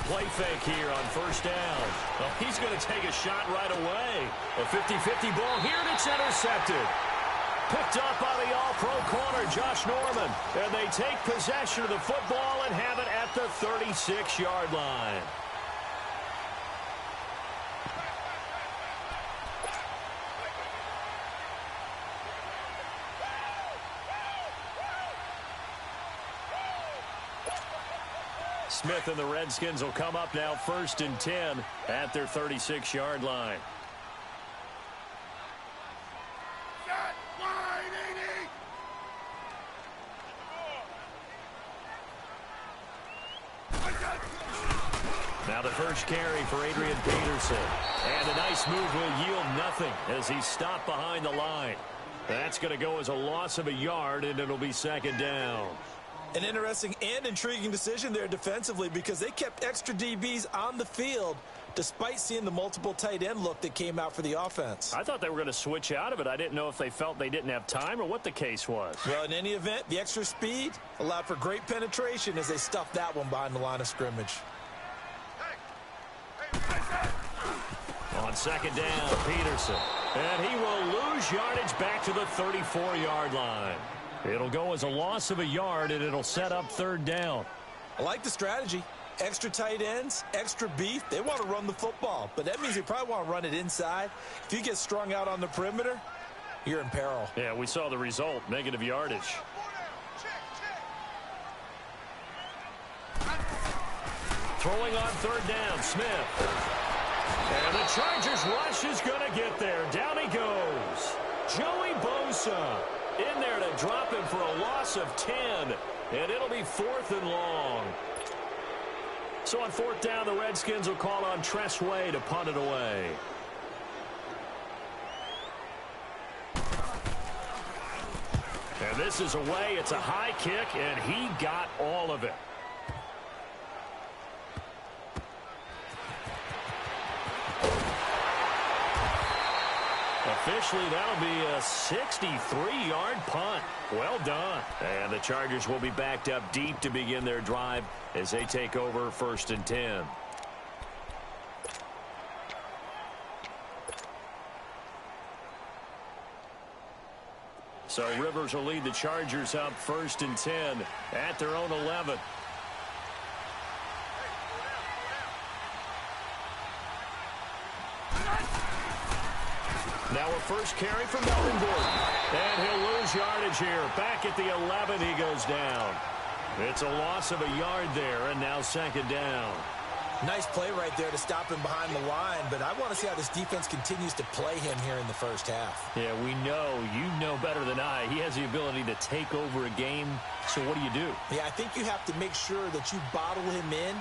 play fake here on first down. Well, he's going to take a shot right away. A 50-50 ball here, and it's intercepted. Picked up by the all-pro corner, Josh Norman. And they take possession of the football and have it at the 36-yard line. Smith and the Redskins will come up now 1st and 10 at their 36-yard line. Now the first carry for Adrian Peterson. And a nice move will yield nothing as he's stopped behind the line. That's going to go as a loss of a yard, and it'll be 2nd down. An interesting and intriguing decision there defensively because they kept extra DBs on the field despite seeing the multiple tight end look that came out for the offense. I thought they were going to switch out of it. I didn't know if they felt they didn't have time or what the case was. Well, in any event, the extra speed allowed for great penetration as they stuffed that one behind the line of scrimmage. On 2nd down, Peterson. And he will lose yardage back to the 34-yard line. It'll go as a loss of a yard, and it'll set up 3rd down. I like the strategy. Extra tight ends, extra beef. They want to run the football, but that means they probably want to run it inside. If you get strung out on the perimeter, you're in peril. Yeah, we saw the result, negative yardage. Throwing on 3rd down, Smith. And the Chargers rush is going to get there. Down he goes. Joey Bosa in there to drop him for a loss of 10. And it'll be 4th and long. So on 4th down, the Redskins will call on Tress Way to punt it away. And this is away. It's a high kick, and he got all of it. Officially, that'll be a 63-yard punt. Well done. And the Chargers will be backed up deep to begin their drive as they take over 1st and 10. So Rivers will lead the Chargers up 1st and 10 at their own 11. Now a first carry from Melvin Gordon. And he'll lose yardage here. Back at the 11, he goes down. It's a loss of a yard there, and now 2nd down. Nice play right there to stop him behind the line, but I want to see how this defense continues to play him here in the first half. Yeah, we know. You know better than I. He has the ability to take over a game, so what do? Yeah, I think you have to make sure that you bottle him in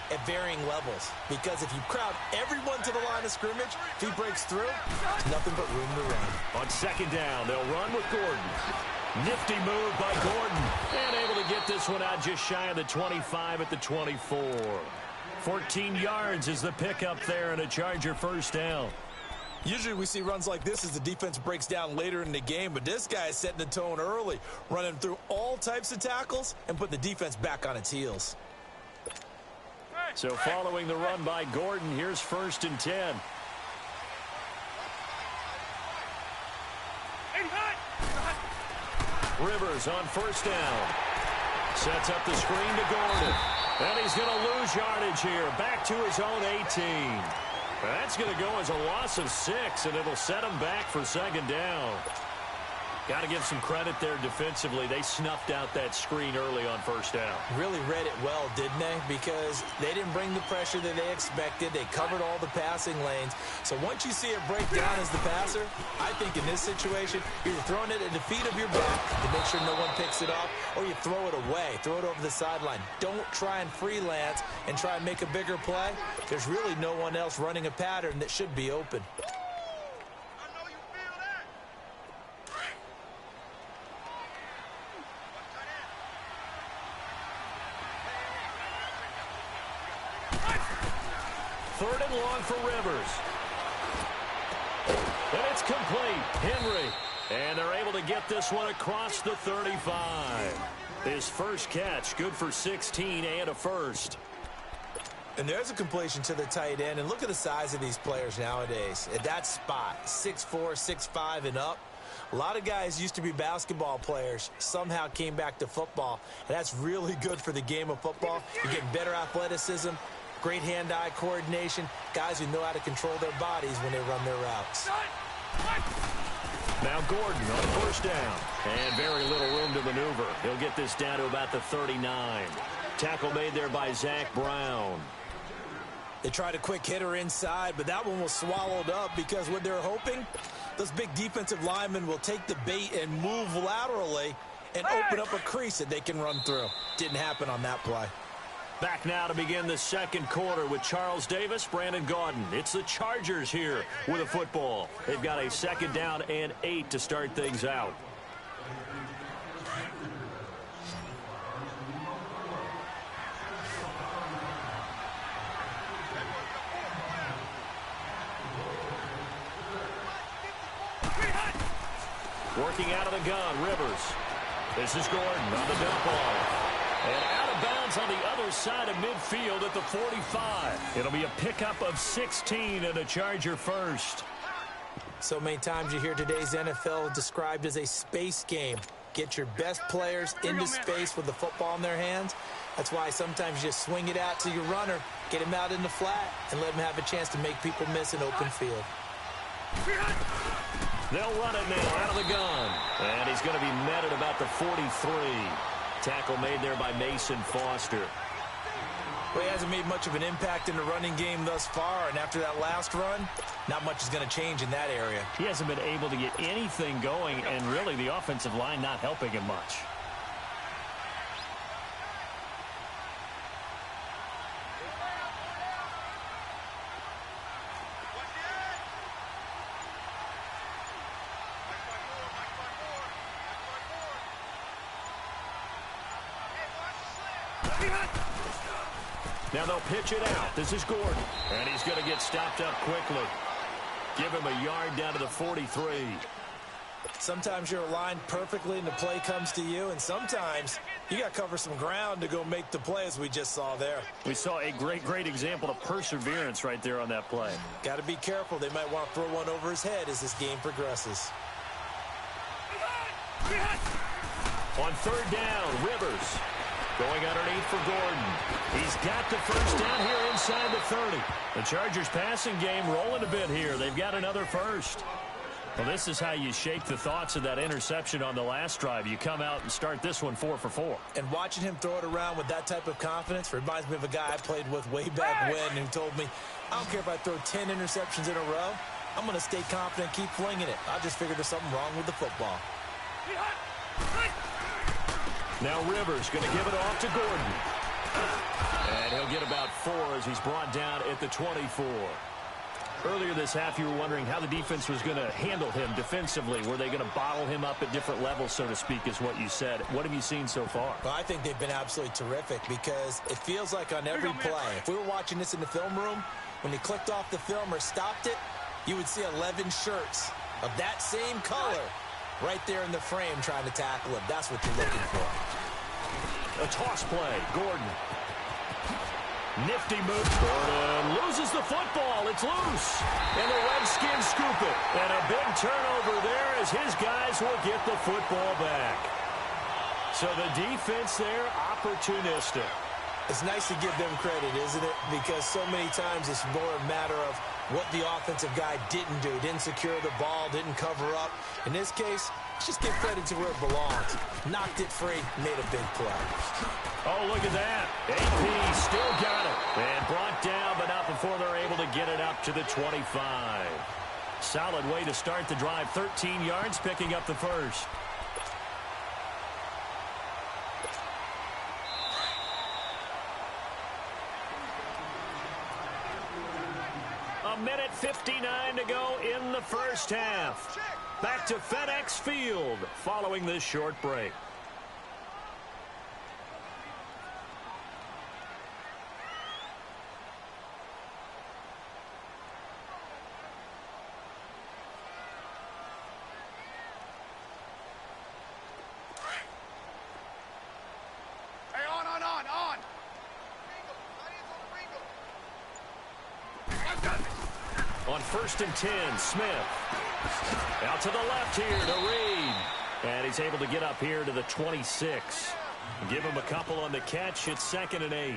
at varying levels, because if you crowd everyone to the line of scrimmage, if he breaks through, there's nothing but room to run. On 2nd down, they'll run with Gordon. Nifty move by Gordon, and able to get this one out just shy of the 25 at the 24. 14 yards is the pickup there, and a Charger 1st down. Usually we see runs like this as the defense breaks down later in the game, but this guy is setting the tone early, running through all types of tackles and putting the defense back on its heels. So following the run by Gordon, here's 1st and 10. Rivers on 1st down. Sets up the screen to Gordon. And he's going to lose yardage here. Back to his own 18. That's going to go as a loss of 6, and it'll set him back for 2nd down. Got to give some credit there defensively. They snuffed out that screen early on 1st down. Really read it well, didn't they? Because they didn't bring the pressure that they expected. They covered all the passing lanes. So once you see it break down as the passer, I think in this situation, you're throwing it at the feet of your back to make sure no one picks it off, or you throw it away, throw it over the sideline. Don't try and freelance and try and make a bigger play. There's really no one else running a pattern that should be open. Third and long for Rivers. And it's complete. Henry. And they're able to get this one across the 35. His first catch, good for 16 and a first. And there's a completion to the tight end. And look at the size of these players nowadays. At that spot, 6'4", 6'5", and up. A lot of guys used to be basketball players, somehow came back to football. And that's really good for the game of football. You're getting better athleticism, great hand-eye coordination, guys who know how to control their bodies when they run their routes. Now Gordon on first down. And very little room to maneuver. He'll get this down to about the 39. Tackle made there by Zach Brown. They tried a quick hitter inside, but that one was swallowed up because what they're hoping, those big defensive linemen will take the bait and move laterally and open up a crease that they can run through. Didn't happen on that play. Back now to begin the second quarter with Charles Davis, Brandon Gaudin. It's the Chargers here with a football. They've got a second down and 8 to start things out. Working out of the gun, Rivers. This is Gordon on the dump off. And out of bounds on the other side of midfield at the 45. It'll be a pickup of 16 and a Charger first. So many times you hear today's NFL described as a space game. Get your best players into space with the football in their hands. That's why sometimes you just swing it out to your runner, get him out in the flat, and let him have a chance to make people miss an open field. They'll run it now out of the gun. And he's going to be met at about the 43. Tackle made there by Mason Foster. Well, he hasn't made much of an impact in the running game thus far, and after that last run, not much is going to change in that area. He hasn't been able to get anything going, and really the offensive line not helping him much. Now they'll pitch it out. This is Gordon. And he's going to get stopped up quickly. Give him a yard down to the 43. Sometimes you're aligned perfectly and the play comes to you, and sometimes you got to cover some ground to go make the play, as we just saw there. We saw a great example of perseverance right there on that play. Got to be careful. They might want to throw one over his head as this game progresses. On third down, Rivers. Going underneath for Gordon. He's got the first down here inside the 30. The Chargers passing game rolling a bit here. They've got another first. Well, this is how you shake the thoughts of that interception on the last drive. You come out and start this one 4 for 4. And watching him throw it around with that type of confidence reminds me of a guy I played with way back when who told me, I don't care if I throw 10 interceptions in a row. I'm going to stay confident and keep flinging it. I just figured there's something wrong with the football. Now Rivers going to give it off to Gordon. And he'll get about 4 as he's brought down at the 24. Earlier this half, you were wondering how the defense was going to handle him defensively. Were they going to bottle him up at different levels, so to speak, is what you said. What have you seen so far? Well, I think they've been absolutely terrific because it feels like on every play, if we were watching this in the film room, when he clicked off the film or stopped it, you would see 11 shirts of that same color right there in the frame trying to tackle him. That's what you're looking for. A toss play. Gordon. Nifty move. Gordon loses the football. It's loose. And the Redskins scoop it. And a big turnover there as his guys will get the football back. So the defense there, opportunistic. It's nice to give them credit, isn't it? Because so many times it's more a matter of what the offensive guy didn't do. Didn't secure the ball, didn't cover up. In this case, let's just give credit to where it belongs. Knocked it free, made a big play. Oh, look at that. AP still got it. And brought down, but not before they're able to get it up to the 25. Solid way to start the drive. 13 yards, picking up the first. A minute 59 to go in the first half. Back to FedEx Field following this short break. On 1st and 10, Smith. Out to the left here to Reed. And he's able to get up here to the 26. Give him a couple on the catch. It's 2nd and 8.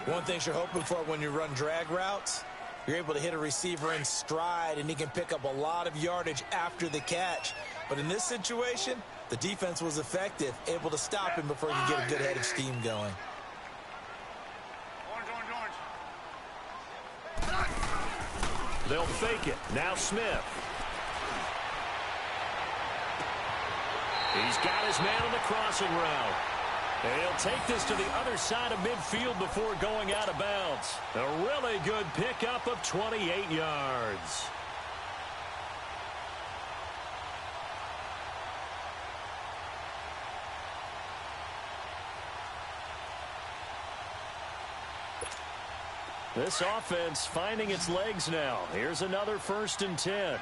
One thing you're hoping for when you run drag routes, you're able to hit a receiver in stride, and he can pick up a lot of yardage after the catch. But in this situation, the defense was effective, able to stop him before he could get a good head of steam going. They'll fake it. Now Smith. He's got his man on the crossing route. And he'll take this to the other side of midfield before going out of bounds. A really good pickup of 28 yards. This offense finding its legs now. Here's another 1st and 10.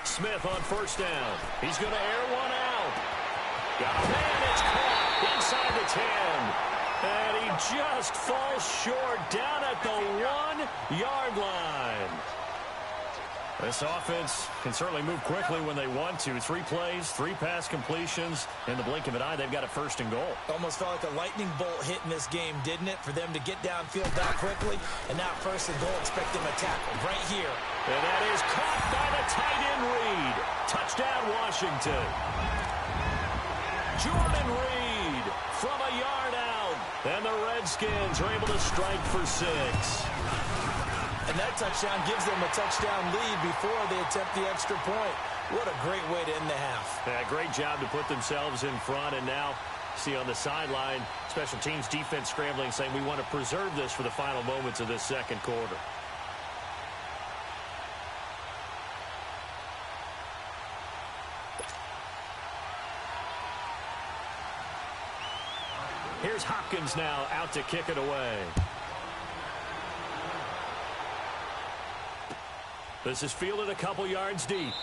Smith on 1st down. He's going to air one out. Got a man. It's caught inside the 10. And he just falls short down at the 1-yard line. This offense can certainly move quickly when they want to. 3 plays, 3 pass completions. In the blink of an eye, they've got a 1st and goal. Almost felt like a lightning bolt hit in this game, didn't it? For them to get downfield that quickly. And now 1st and goal, expect them to tackle right here. And that is caught by the tight end Reed. Touchdown, Washington. Jordan Reed from a yard out. And the Redskins are able to strike for 6. And that touchdown gives them a touchdown lead before they attempt the extra point. What a great way to end the half. Yeah, great job to put themselves in front. And now, see on the sideline, special teams defense scrambling, saying we want to preserve this for the final moments of this 2nd quarter. Here's Hopkins now out to kick it away. This is fielded a couple yards deep.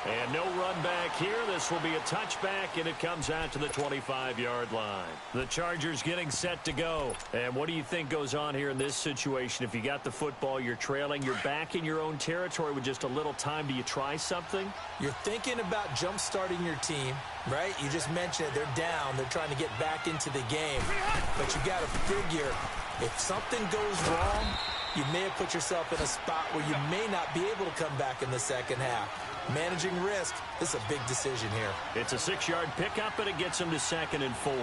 And no run back here. This will be a touchback, and it comes out to the 25-yard line. The Chargers getting set to go. And what do you think goes on here in this situation? If you got the football, you're trailing, you're back in your own territory with just a little time. Do you try something? You're thinking about jump-starting your team, right? You just mentioned it. They're down. They're trying to get back into the game. But you got to figure if something goes wrong, you may have put yourself in a spot where you may not be able to come back in the 2nd half. Managing risk, this is a big decision here. It's a 6-yard pickup, and it gets him to 2nd and 4.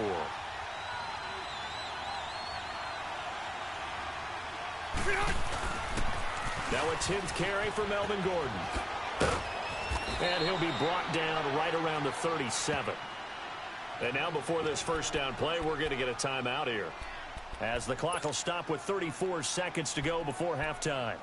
Now a 10th carry for Melvin Gordon. And he'll be brought down right around the 37. And now before this 1st down play, we're going to get a timeout here, as the clock will stop with 34 seconds to go before halftime.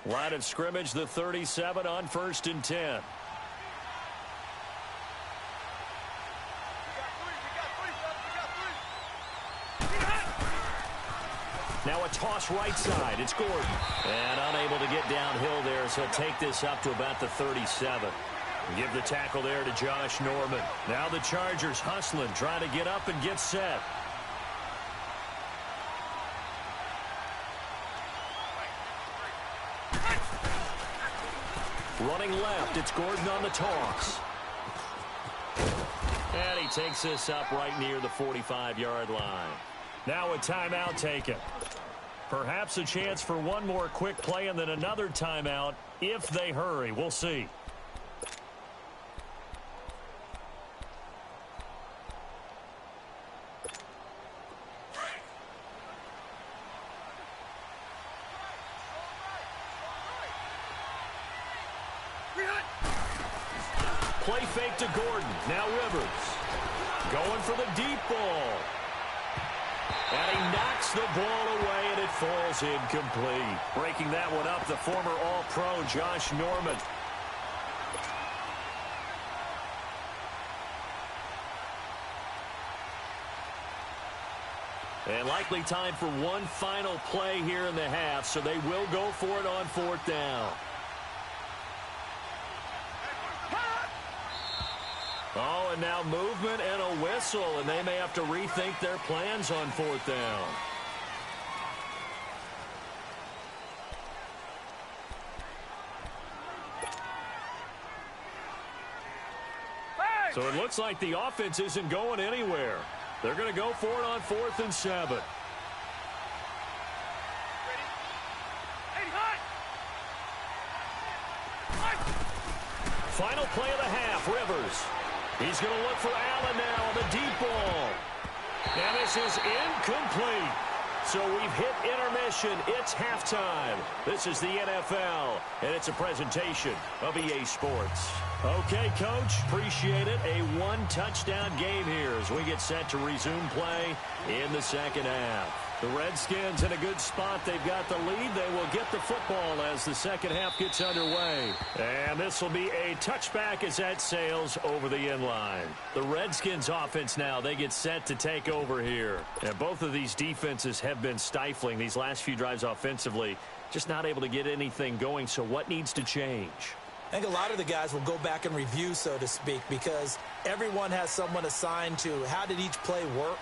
Line of scrimmage, the 37 on 1st and 10. Now a toss right side. It's Gordon. And unable to get downhill there, as he'll take this up to about the 37. Give the tackle there to Josh Norman. Now the Chargers hustling, trying to get up and get set. Running left, it's Gordon on the toss. And he takes this up right near the 45-yard line. Now a timeout taken. Perhaps a chance for one more quick play and then another timeout if they hurry. We'll see. Play fake to Gordon. Now Rivers. Going for the deep ball. And he knocks the ball away, and it falls incomplete. Breaking that one up, the former All-Pro Josh Norman. And likely time for one final play here in the half, so they will go for it on 4th down. Oh, and now movement and a whistle, and they may have to rethink their plans on 4th down. So it looks like the offense isn't going anywhere. They're going to go for it on 4th and 7. Final play of the half, Rivers. He's going to look for Allen now on the deep ball. And this is incomplete. So we've hit intermission. It's halftime. This is the NFL, and it's a presentation of EA Sports. Okay, Coach, appreciate it. A one-touchdown game here as we get set to resume play in the second half. The Redskins in a good spot. They've got the lead. They will get the football as the second half gets underway. And this will be a touchback as that sails over the end line. The Redskins offense now, they get set to take over here. And both of these defenses have been stifling these last few drives offensively. Just not able to get anything going. So what needs to change? I think a lot of the guys will go back and review, so to speak, because everyone has someone assigned to how did each play work.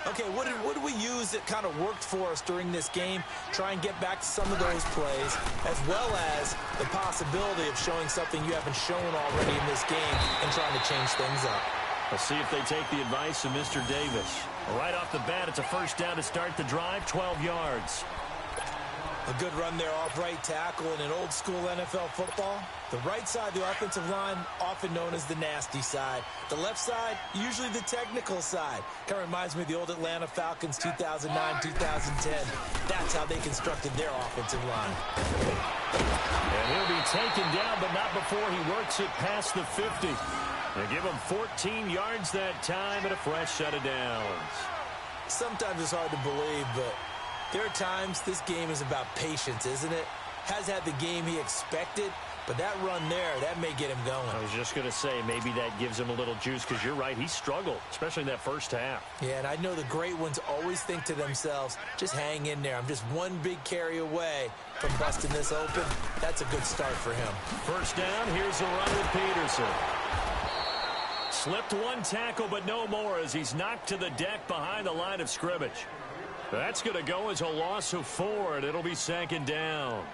Okay, what did we use that kind of worked for us during this game? Try and get back to some of those plays, as well as the possibility of showing something you haven't shown already in this game and trying to change things up. Let's see if they take the advice of Mr. Davis. Right off the bat, it's a first down to start the drive, 12 yards. A good run there off right tackle in an old-school NFL football. The right side, the offensive line, often known as the nasty side. The left side, usually the technical side. Kind of reminds me of the old Atlanta Falcons 2009-2010. That's how they constructed their offensive line. And he'll be taken down, but not before he works it past the 50. They give him 14 yards that time and a fresh set of downs. Sometimes it's hard to believe, but there are times this game is about patience, isn't it? Has had the game he expected, but that run there, that may get him going. I was just going to say, maybe that gives him a little juice, because you're right, he struggled, especially in that first half. Yeah, and I know the great ones always think to themselves, just hang in there. I'm just one big carry away from busting this open. That's a good start for him. First down, here's a run with Peterson. Slipped one tackle, but no more as he's knocked to the deck behind the line of scrimmage. That's going to go as a loss of 4, and it'll be second down.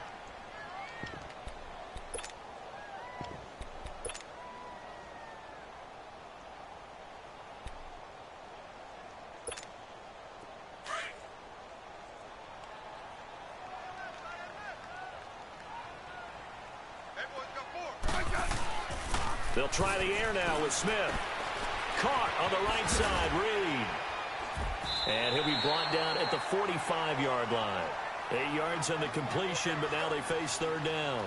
They'll try the air now with Smith. Caught on the right side, Reed. And he'll be brought down at the 45-yard line. 8 yards on the completion, but now they face third down.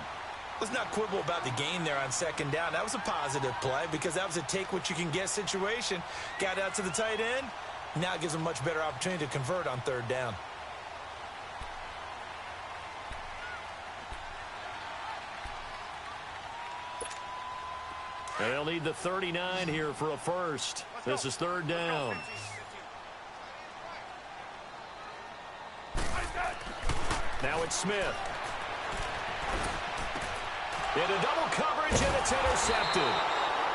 Let's not quibble about the gain there on second down. That was a positive play because that was a take-what-you-can-get situation. Got out to the tight end. Now it gives them a much better opportunity to convert on third down. They'll need the 39 here for a first. This is third down. Now it's Smith. Into double coverage, and it's intercepted.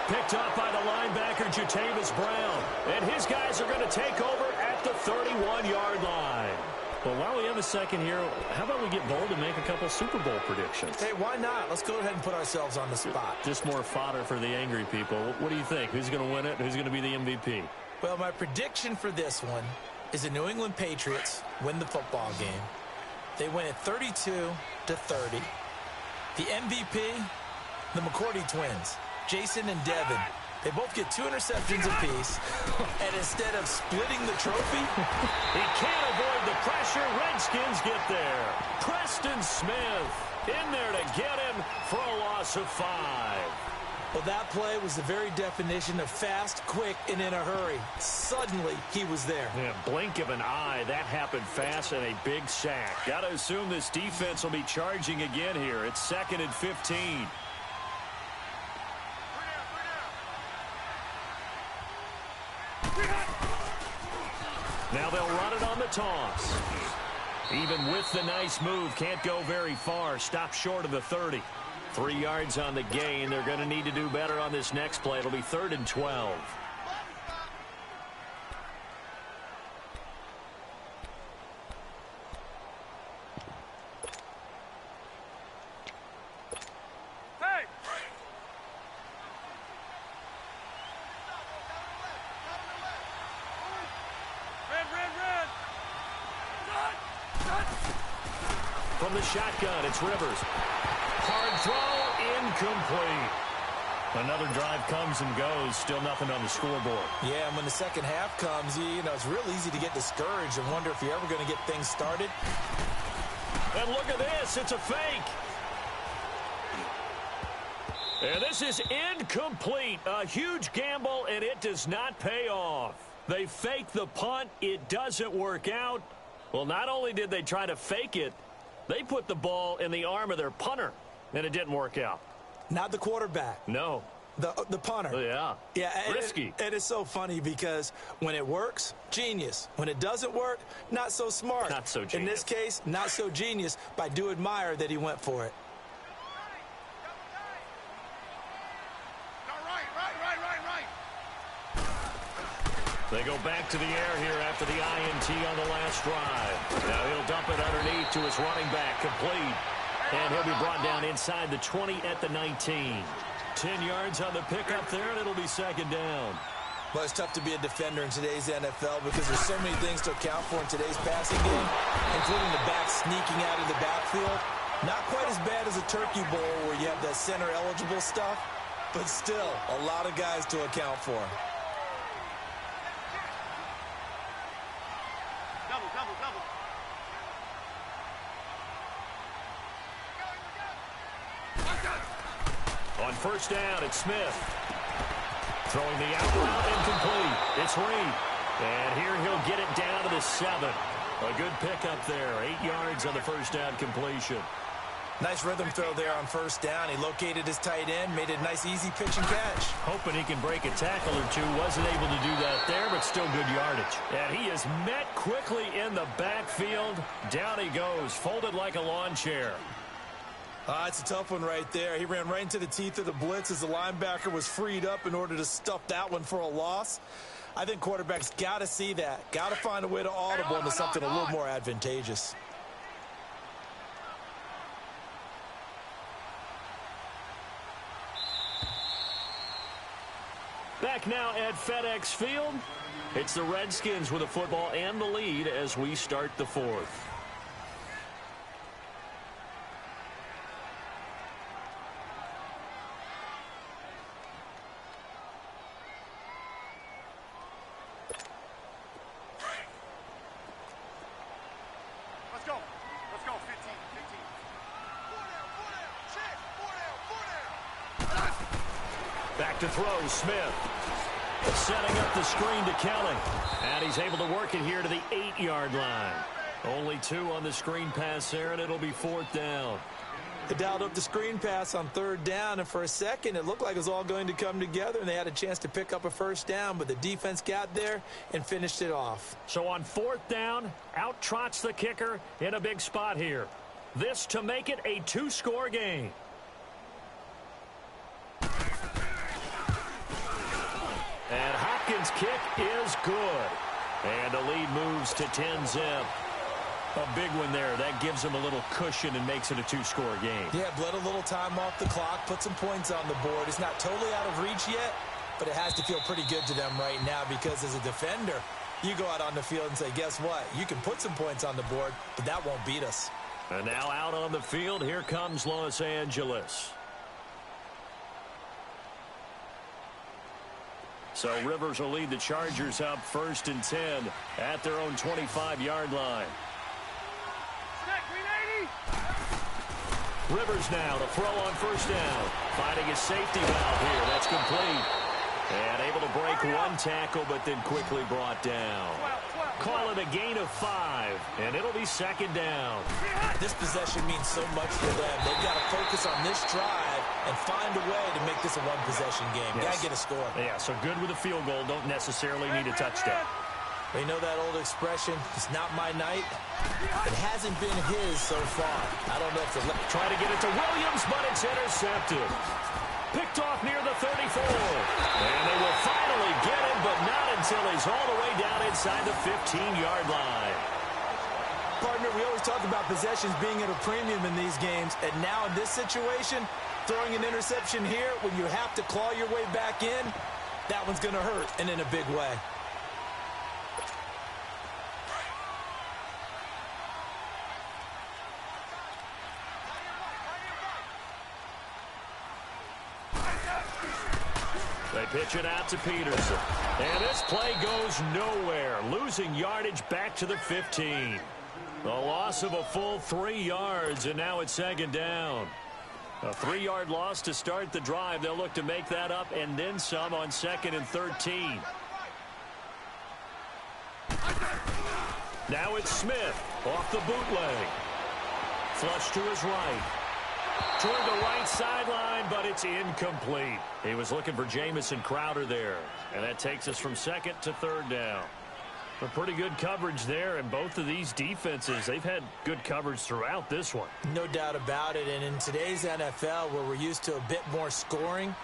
Picked up by the linebacker, Jatavis Brown. And his guys are going to take over at the 31-yard line. Well, while we have a second here, how about we get bold and make a couple Super Bowl predictions? Hey, why not? Let's go ahead and put ourselves on the spot. Just more fodder for the angry people. What do you think? Who's going to win it? Who's going to be the MVP? Well, my prediction for this one is the New England Patriots win the football game. They win it 32-30. The MVP, the McCourty twins, Jason and Devin. They both get 2 interceptions apiece, and instead of splitting the trophy, he can't avoid the pressure. Redskins get there. Preston Smith in there to get him for a loss of 5. Well, that play was the very definition of fast, quick, and in a hurry. Suddenly, he was there. Yeah, blink of an eye. That happened fast and a big sack. Got to assume this defense will be charging again here. It's 2nd and 15. Now they'll run it on the toss. Even with the nice move, can't go very far. Stop short of the 30. 3 yards on the gain. They're going to need to do better on this next play. It'll be 3rd and 12. From the shotgun, it's Rivers. Hard throw, incomplete. Another drive comes and goes, still nothing on the scoreboard. Yeah, and when the second half comes, you know, it's real easy to get discouraged and wonder if you're ever going to get things started. And look at this, it's a fake. And this is incomplete. A huge gamble, and it does not pay off. They fake the punt, it doesn't work out. Well, not only did they try to fake it, they put the ball in the arm of their punter, and it didn't work out. Not the quarterback. No. The punter. Yeah. Yeah. Risky. And it's so funny because when it works, genius. When it doesn't work, not so smart. Not so genius. In this case, not so genius, but I do admire that he went for it. They go back to the air here after the INT on the last drive. Now he'll dump it underneath to his running back, complete. And he'll be brought down inside the 20 at the 19. 10 yards on the pickup there, and it'll be 2nd down. Well, it's tough to be a defender in today's NFL because there's so many things to account for in today's passing game, including the back sneaking out of the backfield. Not quite as bad as a turkey bowl where you have that center-eligible stuff, but still a lot of guys to account for. On 1st down, it's Smith. Throwing the out route, incomplete. It's Reed. And here he'll get it down to the 7. A good pickup there. 8 yards on the 1st down completion. Nice rhythm throw there on 1st down. He located his tight end, made it a nice, easy pitch and catch. Hoping he can break a tackle or two. Wasn't able to do that there, but still good yardage. And he is met quickly in the backfield. Down he goes, folded like a lawn chair. It's a tough one right there. He ran right into the teeth of the blitz as the linebacker was freed up in order to stuff that one for a loss. I think quarterbacks got to see that. Got to find a way to audible into something a little more advantageous. Back now at FedEx Field. It's the Redskins with the football and the lead as we start the 4th. Back to throw, Smith. Setting up the screen to Kelly. And he's able to work it here to the 8-yard line. Only 2 on the screen pass there, and it'll be 4th down. They dialed up the screen pass on 3rd down, and for a second it looked like it was all going to come together, and they had a chance to pick up a 1st down, but the defense got there and finished it off. So on 4th down, out trots the kicker in a big spot here. This to make it a 2-score game. And Hopkins' kick is good. And the lead moves to 10-zip. A big one there. That gives them a little cushion and makes it a 2-score game. Yeah, bled a little time off the clock, put some points on the board. It's not totally out of reach yet, but it has to feel pretty good to them right now because as a defender, you go out on the field and say, guess what? You can put some points on the board, but that won't beat us. And now out on the field, here comes Los Angeles. So Rivers will lead the Chargers up 1st and 10 at their own 25-yard line. Rivers now to throw on 1st down. Finding his safety valve here. That's complete. And able to break one tackle, but then quickly brought down. Call it a gain of 5, and it'll be 2nd down. This possession means so much for them. They've got to focus on this drive and find a way to make this a one-possession game. Yes. Got to get a score. Yeah, so good with a field goal. Don't necessarily need a touchdown. You know that old expression, it's not my night? It hasn't been his so far. I don't know if the... Try to get it to Williams, but it's intercepted. Picked off near the 34. And they will finally get him, but not until he's all the way down inside the 15-yard line. Partner, we always talk about possessions being at a premium in these games, and now in this situation, throwing an interception here when you have to claw your way back in, that one's going to hurt, and in a big way. They pitch it out to Peterson. And this play goes nowhere. Losing yardage back to the 15. The loss of a full 3 yards, and now it's second down. A 3-yard loss to start the drive. They'll look to make that up and then some on 2nd and 13. Now it's Smith off the bootleg. Flush to his right. Toward the right sideline, but it's incomplete. He was looking for Jamison Crowder there. And that takes us from 2nd to 3rd down. A pretty good coverage there, and both of these defenses, they've had good coverage throughout this one. No doubt about it, and in today's NFL, where we're used to a bit more scoring,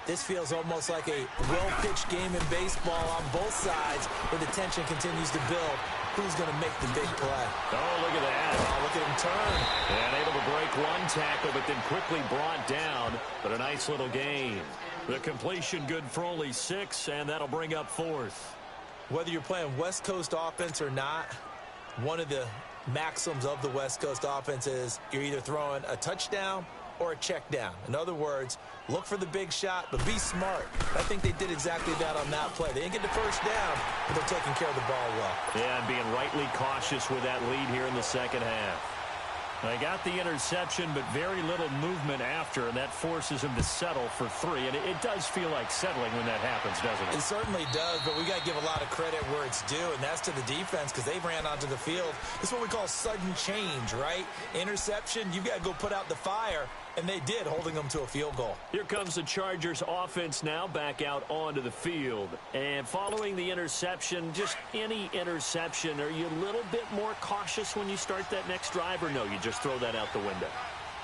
this feels almost like a well-pitched game in baseball on both sides, where the tension continues to build. Who's going to make the big play? Oh, look at that. Oh, look at him turn. And able to break one tackle, but then quickly brought down. But a nice little gain. The completion good for only 6, and that'll bring up 4th. Whether you're playing West Coast offense or not, one of the maxims of the West Coast offense is you're either throwing a touchdown or a check down. In other words, look for the big shot, but be smart. I think they did exactly that on that play. They didn't get the first down, but they're taking care of the ball well. Yeah, and being rightly cautious with that lead here in the second half. They got the interception, but very little movement after, and that forces him to settle for 3. And it does feel like settling when that happens, doesn't it? It certainly does, but we got to give a lot of credit where it's due, and that's to the defense because they ran onto the field. It's what we call sudden change, right? Interception, you've got to go put out the fire, and they did, holding them to a field goal. Here comes the Chargers offense now back out onto the field. And following the interception, just any interception, are you a little bit more cautious when you start that next drive, or no, you just throw that out the window?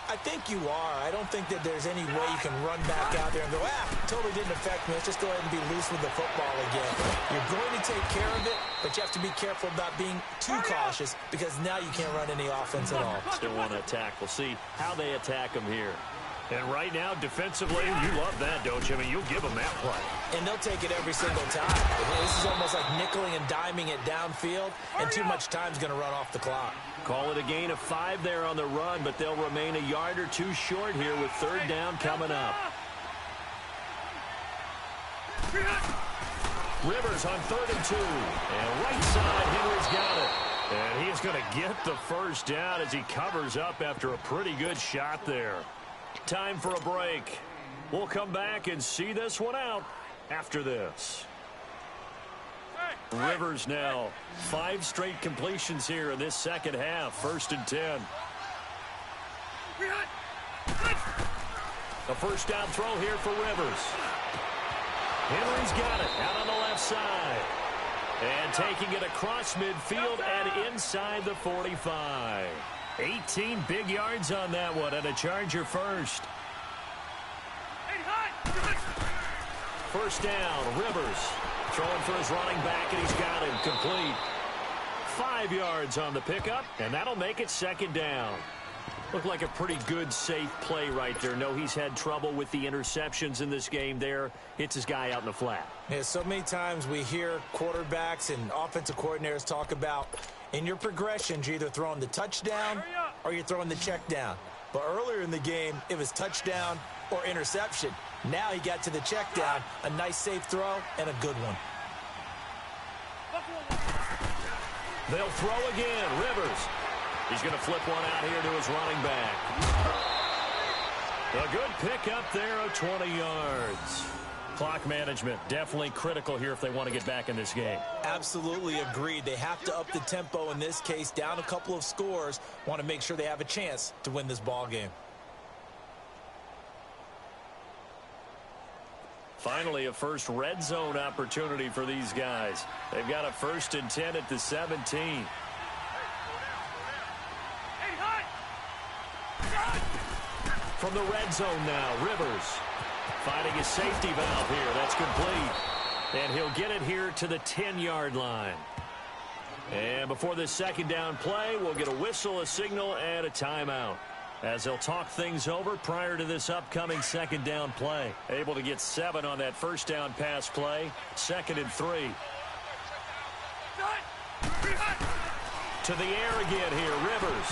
I think you are. I don't think that there's any way you can run back out there and go, totally didn't affect me. Let's just go ahead and be loose with the football again. You're going to take care of it, but you have to be careful about being too cautious because now you can't run any offense at all. Still want to attack. We'll see how they attack them here. And right now, defensively, you love that, don't you? I mean, you'll give them that play. And they'll take it every single time. This is almost like nickeling and diming it downfield, and too much time's going to run off the clock. Call it a gain of 5 there on the run, but they'll remain a yard or 2 short here with 3rd down coming up. Rivers on 3rd and 2. And right side, Henry's got it. And he's going to get the first down as he covers up after a pretty good shot there. Time for a break. We'll come back and see this one out after this. Rivers now 5 straight completions here in this second half. 1st and 10. A first down throw here for Rivers. Henry's got it out on the left side. And taking it across midfield and inside the 45. 18 big yards on that one, and a Charger first. First down, Rivers throwing for his running back, and he's got him complete. 5 yards on the pickup, and that'll make it 2nd down. Looked like a pretty good, safe play right there. No, he's had trouble with the interceptions in this game there. Hits his guy out in the flat. Yeah, so many times we hear quarterbacks and offensive coordinators talk about in your progressions, you're either throwing the touchdown or you're throwing the check down. But earlier in the game, it was touchdown or interception. Now he got to the check down, a nice safe throw, and a good one. They'll throw again. Rivers. He's going to flip one out here to his running back. A good pickup there of 20 yards. Clock management definitely critical here if they want to get back in this game. Absolutely agreed. They have to up the tempo in this case, down a couple of scores. Want to make sure they have a chance to win this ball game. Finally, a first red zone opportunity for these guys. They've got a 1st and 10 at the 17. From the red zone now, Rivers finding a safety valve here. That's complete. And he'll get it here to the 10-yard line. And before this second down play, we'll get a whistle, a signal, and a timeout, as they'll talk things over prior to this upcoming second down play. Able to get 7 on that first down pass play. 2nd and 3. To the air again here, Rivers.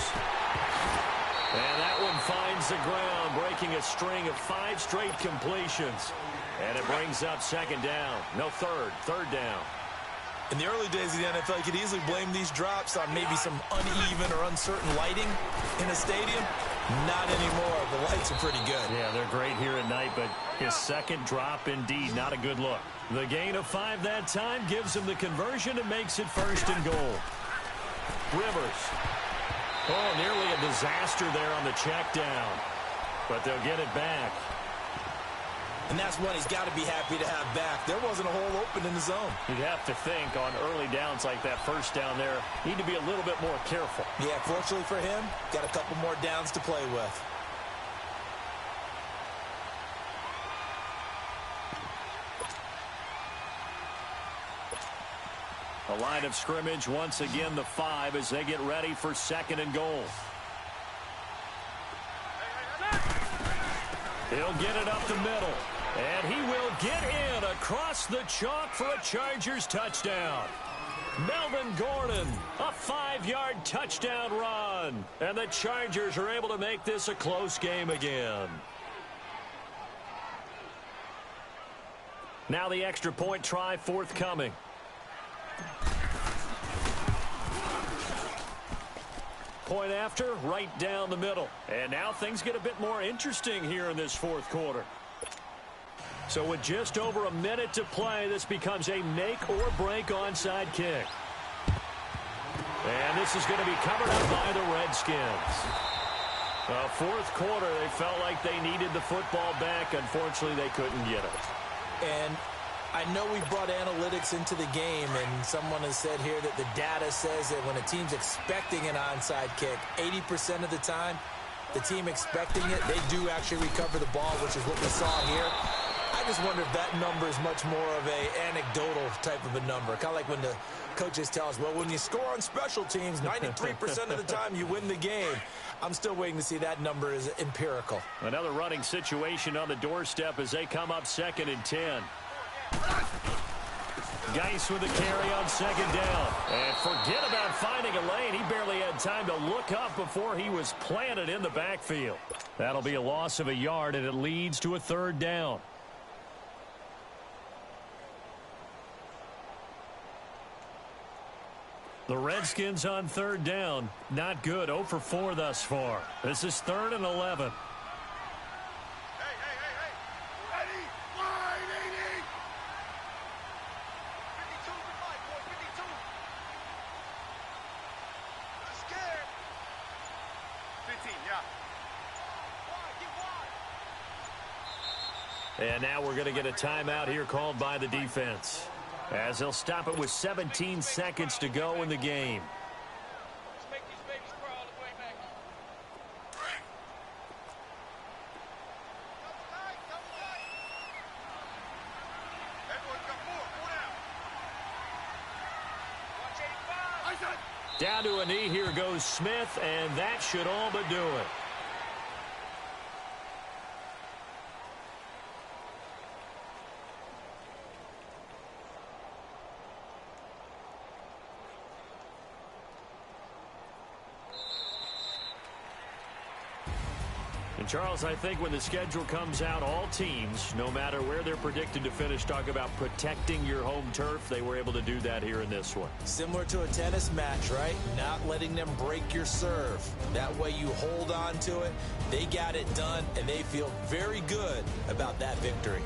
And that one finds the ground, breaking a string of 5 straight completions. And it brings up second down. No, third down. In the early days of the NFL, you could easily blame these drops on maybe some uneven or uncertain lighting in a stadium. Not anymore. The lights are pretty good. Yeah, they're great here at night, but his second drop, indeed, not a good look. The gain of 5 that time gives him the conversion and makes it 1st and goal. Rivers. Oh, nearly a disaster there on the check down, but they'll get it back. And that's one he's got to be happy to have back. There wasn't a hole open in the zone. You'd have to think on early downs like that first down there, need to be a little bit more careful. Yeah, fortunately for him, got a couple more downs to play with. A line of scrimmage, once again the 5 as they get ready for 2nd and goal. He'll get it up the middle, and he will get in across the chalk for a Chargers touchdown. Melvin Gordon, a 5-yard touchdown run, and the Chargers are able to make this a close game again. Now the extra point try forthcoming. Point after, right down the middle. And now things get a bit more interesting here in this 4th quarter. So with just over a minute to play, this becomes a make or break onside kick. And this is going to be covered up by the Redskins. The 4th quarter, they felt like they needed the football back. Unfortunately, they couldn't get it. And I know we brought analytics into the game, and someone has said here that the data says that when a team's expecting an onside kick, 80% of the time, the team expecting it, they do actually recover the ball, which is what we saw here. I just wonder if that number is much more of a anecdotal type of a number. Kind of like when the coaches tell us, well, when you score on special teams, 93% of the time you win the game. I'm still waiting to see that number is empirical. Another running situation on the doorstep as they come up 2nd and 10. Geis with the carry on 2nd down. And forget about finding a lane. He barely had time to look up before he was planted in the backfield. That'll be a loss of a yard, and it leads to a 3rd down. The Redskins on 3rd down. Not good. 0 for 4 thus far. This is 3rd and 11. And now we're going to get a timeout here called by the defense, as they'll stop it with 17 seconds to go in the game. Down to a knee, here goes Smith, and that should all but do it. And Charles, I think when the schedule comes out, all teams, no matter where they're predicted to finish, talk about protecting your home turf. They were able to do that here in this one. Similar to a tennis match, right? Not letting them break your serve. That way you hold on to it. They got it done, and they feel very good about that victory.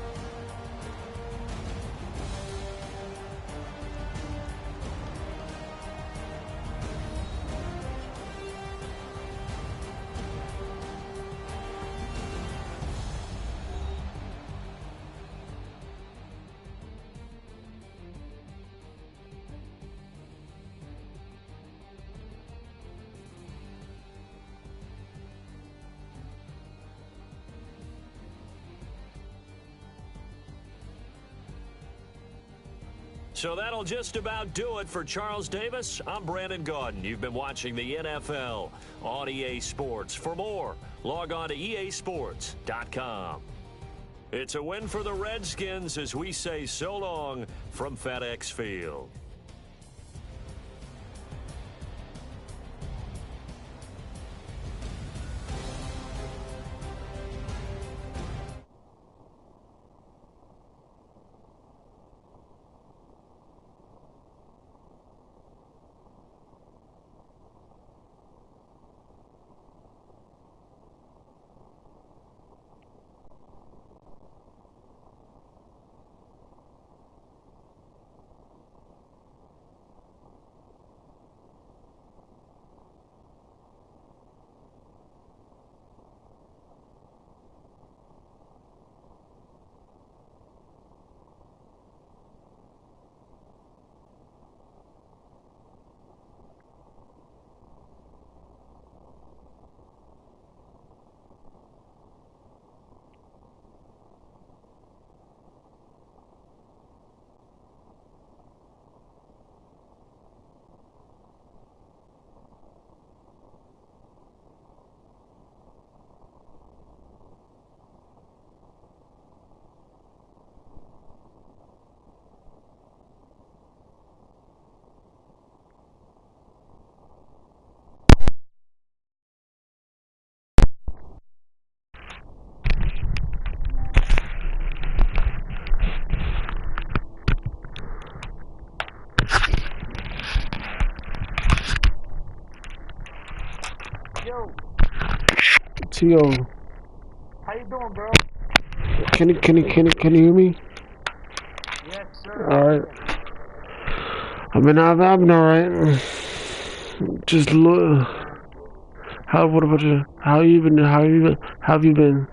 So that'll just about do it for Charles Davis. I'm Brandon Gaudin. You've been watching the NFL on EA Sports. For more, log on to easports.com. It's a win for the Redskins as we say so long from FedEx Field. T.O. How you doing, bro? Can you hear me? Yes, sir. Alright. I've been alright. Just look. What about you? How have you been?